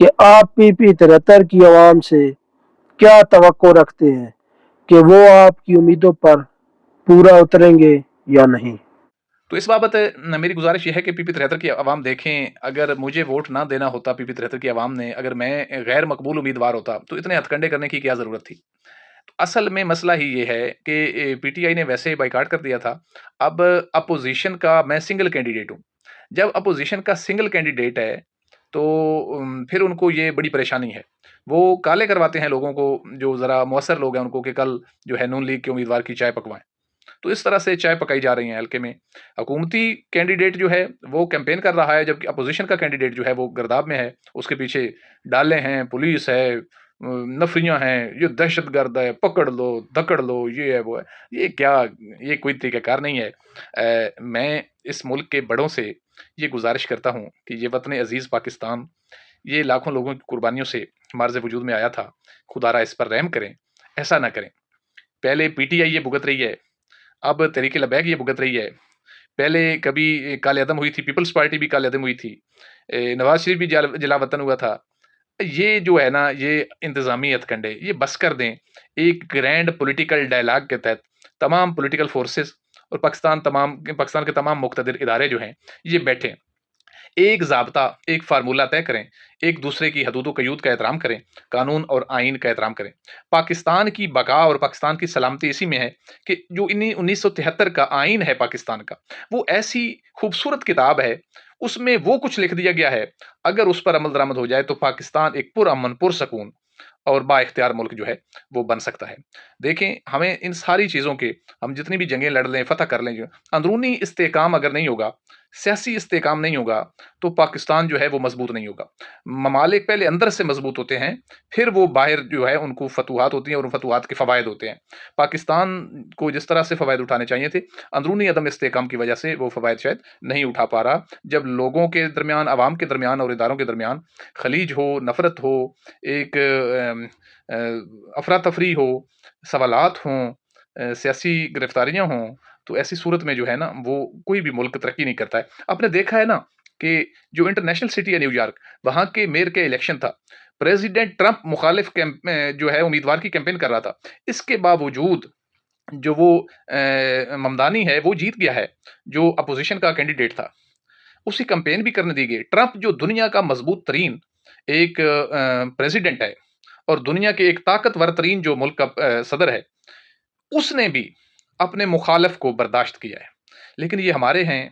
کہ آپ PP 73 کی عوام سے کیا توقع رکھتے ہیں کہ وہ آپ کی امیدوں پر پورا اتریں گے یا نہیں؟ تو اس بابت میری گزارش یہ ہے کہ PP 73 کی عوام دیکھیں، اگر مجھے ووٹ نہ دینا ہوتا PP 73 کی عوام نے، اگر میں غیر مقبول امیدوار ہوتا تو اتنے ہتھ کنڈے کرنے کی کیا ضرورت تھی؟ تو اصل میں مسئلہ ہی یہ ہے کہ PTI نے ویسے بائیکاٹ کر دیا تھا۔ اب اپوزیشن کا میں سنگل کینڈیڈیٹ ہوں۔ جب اپوزیشن کا سنگل کینڈیڈیٹ ہے تو پھر ان کو یہ بڑی پریشانی ہے۔ وہ کالے کرواتے ہیں لوگوں کو، جو ذرا مؤثر لوگ ہیں ان کو، کہ کل جو ہے نون لیگ کے امیدوار کی چائے پکوائیں۔ تو اس طرح سے چائے پکائی جا رہی ہیں حلقے میں۔ حکومتی کینڈیڈیٹ جو ہے وہ کیمپین کر رہا ہے، جبکہ اپوزیشن کا کینڈیڈیٹ جو ہے وہ گرداب میں ہے، اس کے پیچھے ڈالے ہیں، پولیس ہے، نفریاں ہیں، یہ دہشت گرد ہے، پکڑ لو دھکڑ لو، یہ ہے وہ ہے۔ یہ کیا، یہ کوئی طریقہ کار نہیں ہے۔ میں اس ملک کے بڑوں سے یہ گزارش کرتا ہوں کہ یہ وطن عزیز پاکستان، یہ لاکھوں لوگوں کی قربانیوں سے مارز وجود میں آیا تھا، خدا را اس پر رحم کریں، ایسا نہ کریں۔ پہلے PTI یہ بھگت رہی ہے، اب تحریک لبیک یہ بھگت رہی ہے۔ پہلے کبھی کالے عدم ہوئی تھی، پیپلز پارٹی بھی کالے عدم ہوئی تھی، نواز شریف بھی جلا وطن ہوا تھا۔ یہ جو ہے نا، یہ انتظامی ہتھ کنڈے یہ بس کر دیں۔ ایک گرینڈ پولیٹیکل ڈائلاگ کے تحت تمام پولیٹیکل فورسز اور پاکستان کے تمام مقتدر ادارے جو ہیں یہ بیٹھیں، ایک ضابطہ، ایک فارمولہ طے کریں، ایک دوسرے کی حدود و قیود کا احترام کریں، قانون اور آئین کا احترام کریں۔ پاکستان کی بقا اور پاکستان کی سلامتی اسی میں ہے کہ جو 1973 کا آئین ہے پاکستان کا، وہ ایسی خوبصورت کتاب ہے، اس میں وہ کچھ لکھ دیا گیا ہے، اگر اس پر عمل درآمد ہو جائے تو پاکستان ایک پرامن پرسکون اور با اختیار ملک جو ہے وہ بن سکتا ہے۔ دیکھیں، ہمیں ان ساری چیزوں کے، ہم جتنی بھی جنگیں لڑ لیں، فتح کر لیں، جو اندرونی استحکام اگر نہیں ہوگا، سیاسی استحکام نہیں ہوگا، تو پاکستان جو ہے وہ مضبوط نہیں ہوگا۔ ممالک پہلے اندر سے مضبوط ہوتے ہیں، پھر وہ باہر جو ہے ان کو فتوحات ہوتی ہیں اور ان فتوحات کے فوائد ہوتے ہیں۔ پاکستان کو جس طرح سے فوائد اٹھانے چاہیے تھے، اندرونی عدم استحکام کی وجہ سے وہ فوائد شاید نہیں اٹھا پا رہا۔ جب لوگوں کے درمیان، عوام کے درمیان اور اداروں کے درمیان خلیج ہو، نفرت ہو، ایک افراتفری ہو، سوالات ہوں، سیاسی گرفتاریاں ہوں، تو ایسی صورت میں جو ہے نا، وہ کوئی بھی ملک ترقی نہیں کرتا ہے۔ آپ نے دیکھا ہے نا کہ جو انٹرنیشنل سٹی ہے نیو یارک، وہاں کے میئر کے الیکشن تھا، پریزیڈنٹ ٹرمپ مخالف جو ہے امیدوار کی کیمپین کر رہا تھا، اس کے باوجود جو وہ ممدانی ہے وہ جیت گیا ہے، جو اپوزیشن کا کینڈیڈیٹ تھا، اسی کیمپین بھی کرنے دی گئی۔ ٹرمپ جو دنیا کا مضبوط ترین ایک پریزیڈنٹ ہے اور دنیا کے ایک طاقتور ترین جو ملک کا صدر ہے، اس نے بھی اپنے مخالف کو برداشت کیا ہے۔ لیکن یہ ہمارے ہیں